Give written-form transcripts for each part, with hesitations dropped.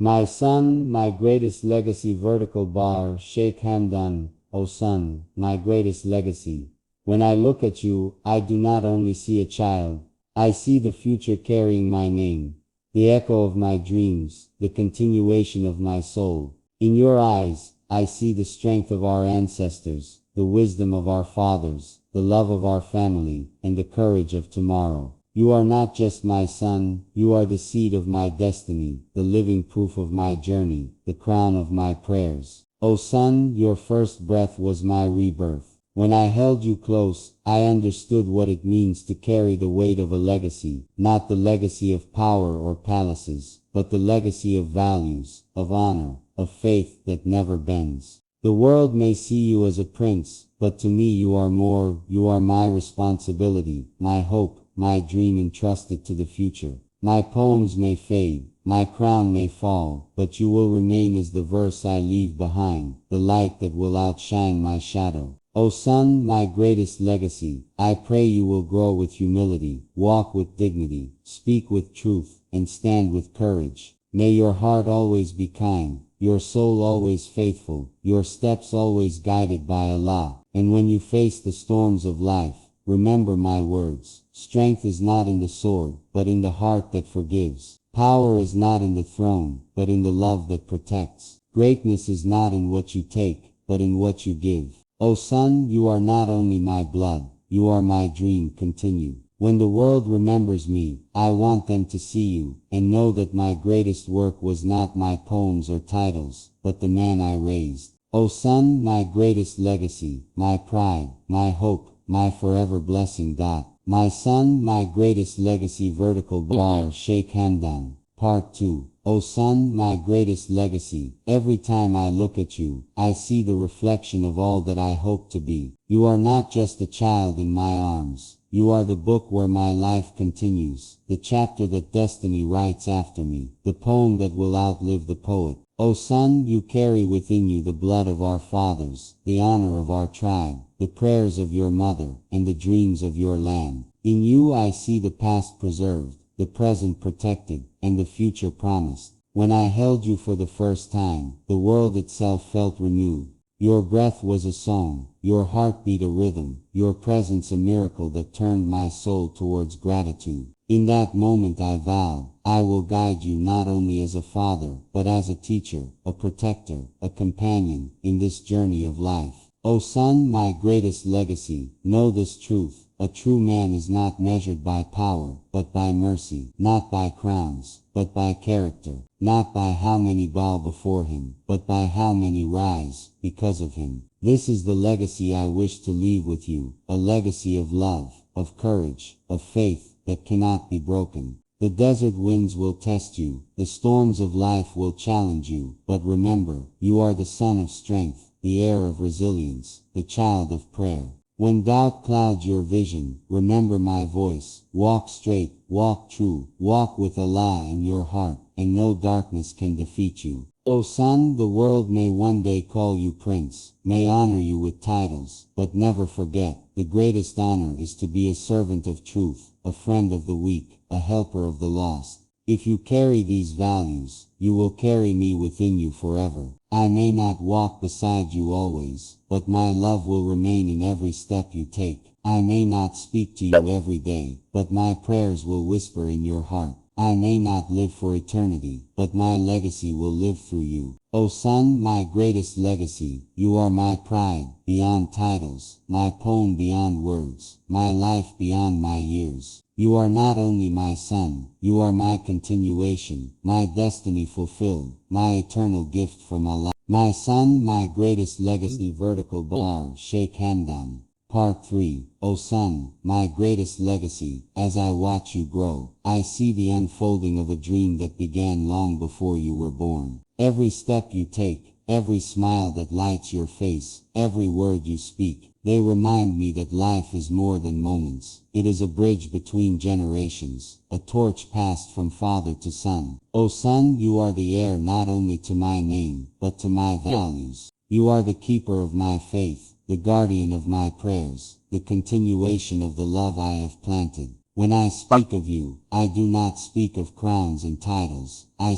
My son, my greatest legacy. Vertical bar, Sheikh Hamdan. O son, my greatest legacy. When I look at you, I do not only see a child, I see the future carrying my name, the echo of my dreams, the continuation of my soul. In your eyes, I see the strength of our ancestors, the wisdom of our fathers, the love of our family, and the courage of tomorrow. You are not just my son, you are the seed of my destiny, the living proof of my journey, the crown of my prayers. O son, your first breath was my rebirth. When I held you close, I understood what it means to carry the weight of a legacy, not the legacy of power or palaces, but the legacy of values, of honor, of faith that never bends. The world may see you as a prince, but to me you are more. You are my responsibility, my hope, my dream entrusted to the future. My poems may fade, my crown may fall, but you will remain as the verse I leave behind, the light that will outshine my shadow. O son, my greatest legacy, I pray you will grow with humility, walk with dignity, speak with truth, and stand with courage. May your heart always be kind, your soul always faithful, your steps always guided by Allah. And when you face the storms of life, remember my words. Strength is not in the sword, but in the heart that forgives. Power is not in the throne, but in the love that protects. Greatness is not in what you take, but in what you give. O son, you are not only my blood, you are my dream. Continue. When the world remembers me, I want them to see you, and know that my greatest work was not my poems or titles, but the man I raised. O son, my greatest legacy, my pride, my hope, my forever blessing. My son, my greatest legacy. Vertical bar, Sheikh Hamdan. Part 2. O son, my greatest legacy. Every time I look at you, I see the reflection of all that I hope to be. You are not just a child in my arms. You are the book where my life continues, the chapter that destiny writes after me, the poem that will outlive the poet. O son, you carry within you the blood of our fathers, the honor of our tribe, the prayers of your mother, and the dreams of your land. In you I see the past preserved, the present protected, and the future promised. When I held you for the first time, the world itself felt renewed. Your breath was a song, your heartbeat a rhythm, your presence a miracle that turned my soul towards gratitude. In that moment I vowed, I will guide you not only as a father, but as a teacher, a protector, a companion, in this journey of life. O son, my greatest legacy, know this truth. A true man is not measured by power, but by mercy, not by crowns, but by character, not by how many bow before him, but by how many rise because of him. This is the legacy I wish to leave with you, a legacy of love, of courage, of faith that cannot be broken. The desert winds will test you, the storms of life will challenge you, but remember, you are the son of strength, the heir of resilience, the child of prayer. When doubt clouds your vision, remember my voice. Walk straight, walk true, walk with Allah in your heart, and no darkness can defeat you. O son, the world may one day call you prince, may honor you with titles, but never forget, the greatest honor is to be a servant of truth, a friend of the weak, a helper of the lost. If you carry these values, you will carry me within you forever. I may not walk beside you always, but my love will remain in every step you take. I may not speak to you every day, but my prayers will whisper in your heart. I may not live for eternity, but my legacy will live through you. O son, my greatest legacy, you are my pride, beyond titles, my poem beyond words, my life beyond my years. You are not only my son, you are my continuation, my destiny fulfilled, my eternal gift from Allah. My son, my greatest legacy. Vertical bar, Sheikh Hamdan. Part 3. O son, my greatest legacy, as I watch you grow, I see the unfolding of a dream that began long before you were born. Every step you take, every smile that lights your face, every word you speak, they remind me that life is more than moments. It is a bridge between generations, a torch passed from father to son. O son, you are the heir not only to my name, but to my values. You are the keeper of my faith, the guardian of my prayers, the continuation of the love I have planted. When I speak of you, I do not speak of crowns and titles. I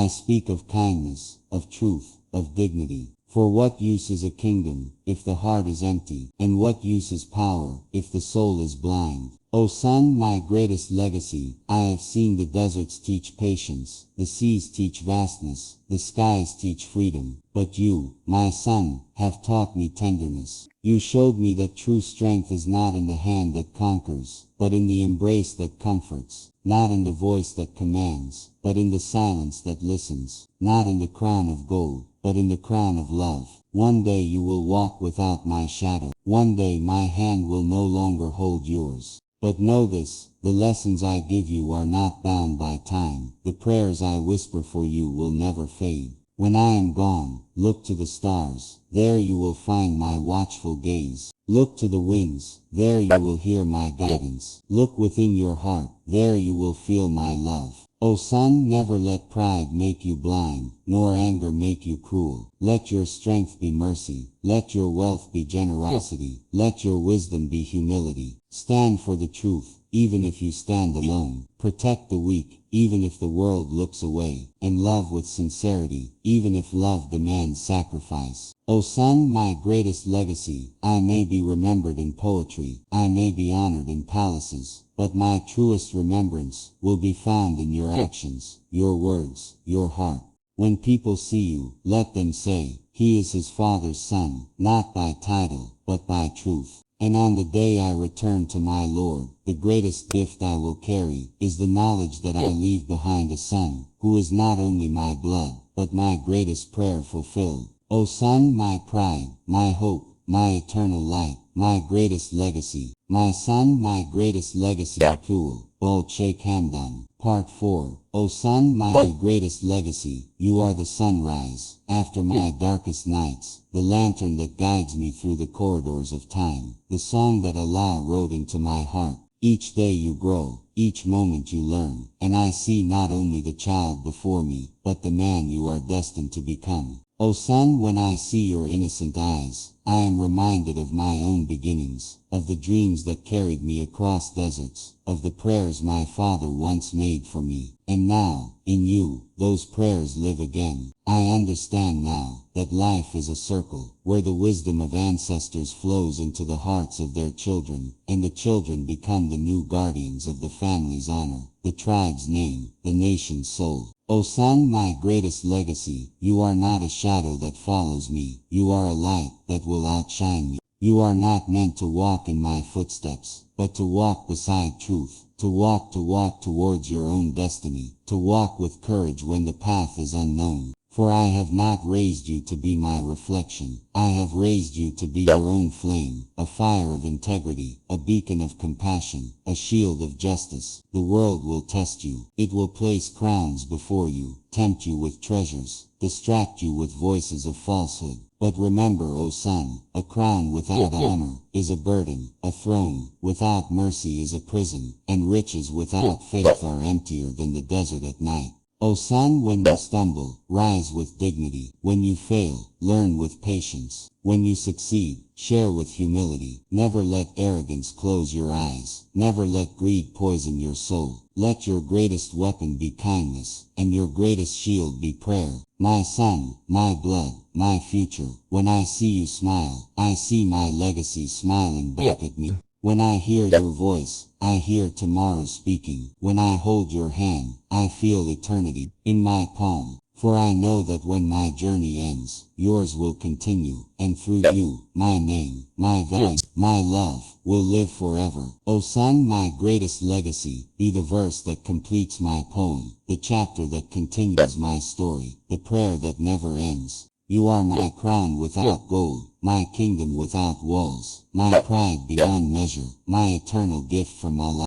speak of kindness, of truth, of dignity. For what use is a kingdom, if the heart is empty? And what use is power, if the soul is blind? O son, my greatest legacy, I have seen the deserts teach patience, the seas teach vastness, the skies teach freedom. But you, my son, have taught me tenderness. You showed me that true strength is not in the hand that conquers, but in the embrace that comforts, not in the voice that commands, but in the silence that listens, not in the crown of gold, but in the crown of love. One day you will walk without my shadow. One day my hand will no longer hold yours. But know this, the lessons I give you are not bound by time. The prayers I whisper for you will never fade. When I am gone, look to the stars. There you will find my watchful gaze. Look to the winds. There you will hear my guidance. Look within your heart. There you will feel my love. O son, never let pride make you blind, nor anger make you cruel. Let your strength be mercy. Let your wealth be generosity. Let your wisdom be humility. Stand for the truth, even if you stand alone. Protect the weak, even if the world looks away. And love with sincerity, even if love demands sacrifice. O son, my greatest legacy, I may be remembered in poetry, I may be honored in palaces, but my truest remembrance will be found in your actions, your words, your heart. When people see you, let them say, he is his father's son, not by title, but by truth. And on the day I return to my Lord, the greatest gift I will carry is the knowledge that I leave behind a son, who is not only my blood, but my greatest prayer fulfilled. O son, my pride, my hope, my eternal light, my greatest legacy. My son, my greatest legacy. Cool. Old Sheikh Hamdan. Part 4. O son, my greatest legacy. You are the sunrise, after my darkest nights, the lantern that guides me through the corridors of time, the song that Allah wrote into my heart. Each day you grow, each moment you learn, and I see not only the child before me, but the man you are destined to become. O son, when I see your innocent eyes, I am reminded of my own beginnings, of the dreams that carried me across deserts, of the prayers my father once made for me. And now, in you, those prayers live again. I understand now that life is a circle, where the wisdom of ancestors flows into the hearts of their children, and the children become the new guardians of the family's honor, the tribe's name, the nation's soul. O son, my greatest legacy, you are not a shadow that follows me, you are a light that will outshine me. You are not meant to walk in my footsteps, but to walk beside truth, to walk towards your own destiny, to walk with courage when the path is unknown. For I have not raised you to be my reflection, I have raised you to be your own flame, a fire of integrity, a beacon of compassion, a shield of justice. The world will test you, it will place crowns before you, tempt you with treasures, distract you with voices of falsehood. But remember, O son, a crown without honor is a burden, a throne without mercy is a prison, and riches without faith are emptier than the desert at night. O son, when you stumble, rise with dignity. When you fail, learn with patience. When you succeed, share with humility. Never let arrogance close your eyes. Never let greed poison your soul. Let your greatest weapon be kindness, and your greatest shield be prayer. My son, my blood, my future, when I see you smile, I see my legacy smiling back at me. When I hear your voice, I hear tomorrow speaking. When I hold your hand, I feel eternity in my palm. For I know that when my journey ends, yours will continue, and through you, my name, my voice, my love, will live forever. O son, my greatest legacy, be the verse that completes my poem, the chapter that continues my story, the prayer that never ends. You are my crown without gold, my kingdom without walls, my pride beyond measure, my eternal gift from Allah.